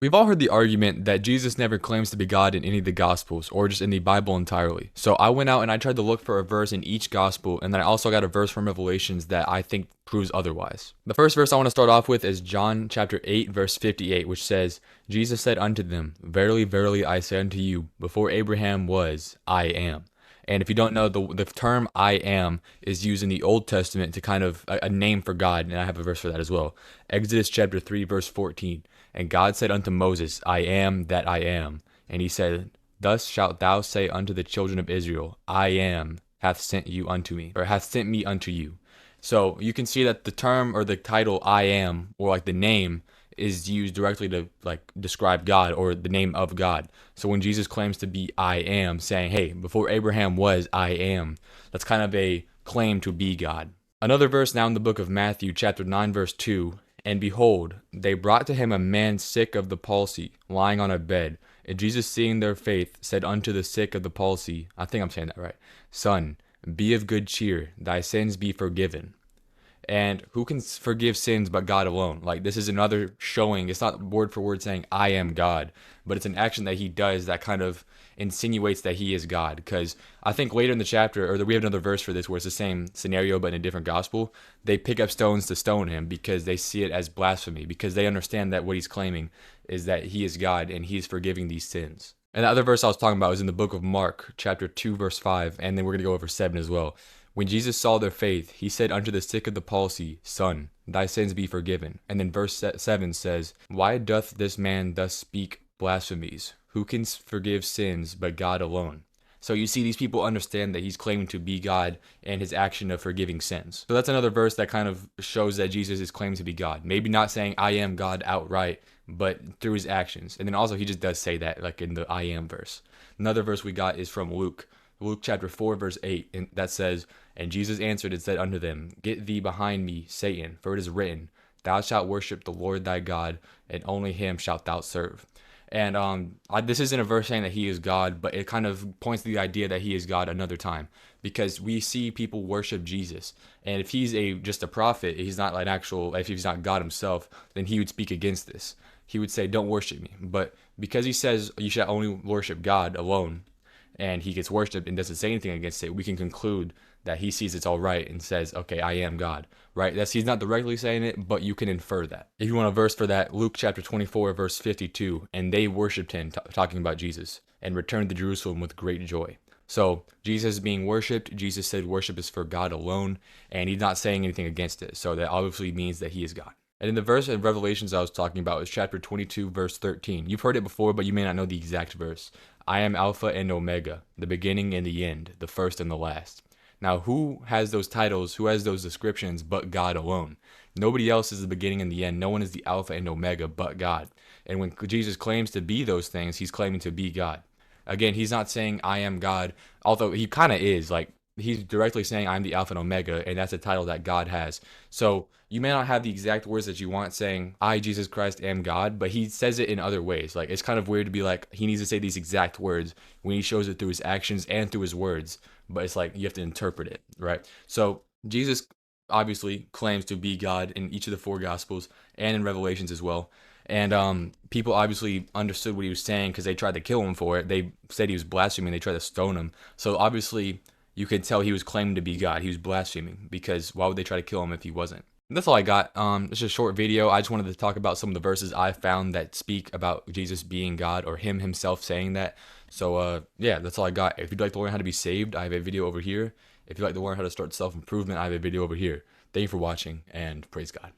We've all heard the argument that Jesus never claims to be God in any of the Gospels or just in the Bible entirely. So I went out and I tried to look for a verse in each Gospel, and then I also got a verse from Revelations that I think proves otherwise. The first verse I want to start off with is John chapter 8, verse 58, which says, Jesus said unto them, Verily, verily, I say unto you, before Abraham was, I am. And if you don't know, the term I am is used in the Old Testament to kind of a name for God. And I have a verse for that as well. Exodus chapter 3, verse 14. And God said unto Moses, I am that I am. And he said, Thus shalt thou say unto the children of Israel, I am hath sent you unto me, or hath sent me unto you. So you can see that the term or the title I am, or like the name, is used directly to like describe God or the name of God. So when Jesus claims to be I am, saying, hey, before Abraham was, I am, that's kind of a claim to be God. Another verse now in the book of Matthew, chapter 9, verse 2. And behold, they brought to him a man sick of the palsy, lying on a bed. And Jesus, seeing their faith, said unto the sick of the palsy, I think I'm saying that right, Son, be of good cheer, thy sins be forgiven. And who can forgive sins but God alone? Like, this is another showing. It's not word for word saying, I am God, but it's an action that he does that kind of insinuates that he is God. Because I think later in the chapter, or we have another verse for this where it's the same scenario but in a different gospel, they pick up stones to stone him because they see it as blasphemy, because they understand that what he's claiming is that he is God and he is forgiving these sins. And the other verse I was talking about is in the book of Mark, chapter 2, verse 5, and then we're going to go over 7 as well. When Jesus saw their faith, he said unto the sick of the palsy, Son, thy sins be forgiven. And then verse 7 says, Why doth this man thus speak blasphemies? Who can forgive sins but God alone? So you see, these people understand that he's claiming to be God and his action of forgiving sins. So that's another verse that kind of shows that Jesus is claiming to be God. Maybe not saying I am God outright, but through his actions. And then also he just does say that, like in the I am verse. Another verse we got is from Luke chapter 4, verse 8, and that says, And Jesus answered and said unto them, Get thee behind me, Satan, for it is written, Thou shalt worship the Lord thy God, and only him shalt thou serve. And this isn't a verse saying that he is God, but it kind of points to the idea that he is God another time, because we see people worship Jesus, and if he's just a prophet, he's not like actual. If he's not God himself, then he would speak against this. He would say, "Don't worship me." But because he says you should only worship God alone, and he gets worshipped and doesn't say anything against it, we can conclude that he sees it's all right and says, okay, I am God, right? He's not directly saying it, but you can infer that. If you want a verse for that, Luke chapter 24, verse 52, and they worshipped him, talking about Jesus, and returned to Jerusalem with great joy. So Jesus is being worshipped. Jesus said worship is for God alone, and he's not saying anything against it. So that obviously means that he is God. And in the verse in Revelations I was talking about is chapter 22, verse 13. You've heard it before, but you may not know the exact verse. I am Alpha and Omega, the beginning and the end, the first and the last. Now, who has those titles, who has those descriptions but God alone? Nobody else is the beginning and the end. No one is the Alpha and Omega but God. And when Jesus claims to be those things, he's claiming to be God. Again, he's not saying I am God, although he kind of is. Like, he's directly saying I'm the Alpha and Omega, and that's a title that God has. So you may not have the exact words that you want saying I, Jesus Christ, am God, but he says it in other ways. Like, it's kind of weird to be like he needs to say these exact words when he shows it through his actions and through his words, but it's like you have to interpret it, right? So Jesus obviously claims to be God in each of the four gospels and in Revelations as well. And people obviously understood what he was saying because they tried to kill him for it. They said he was blaspheming. They tried to stone him. So obviously you could tell he was claiming to be God. He was blaspheming, because why would they try to kill him if he wasn't? And that's all I got. It's just a short video. I just wanted to talk about some of the verses I found that speak about Jesus being God, or him himself saying that. So yeah, that's all I got. If you'd like to learn how to be saved, I have a video over here. If you'd like to learn how to start self-improvement, I have a video over here. Thank you for watching, and praise God.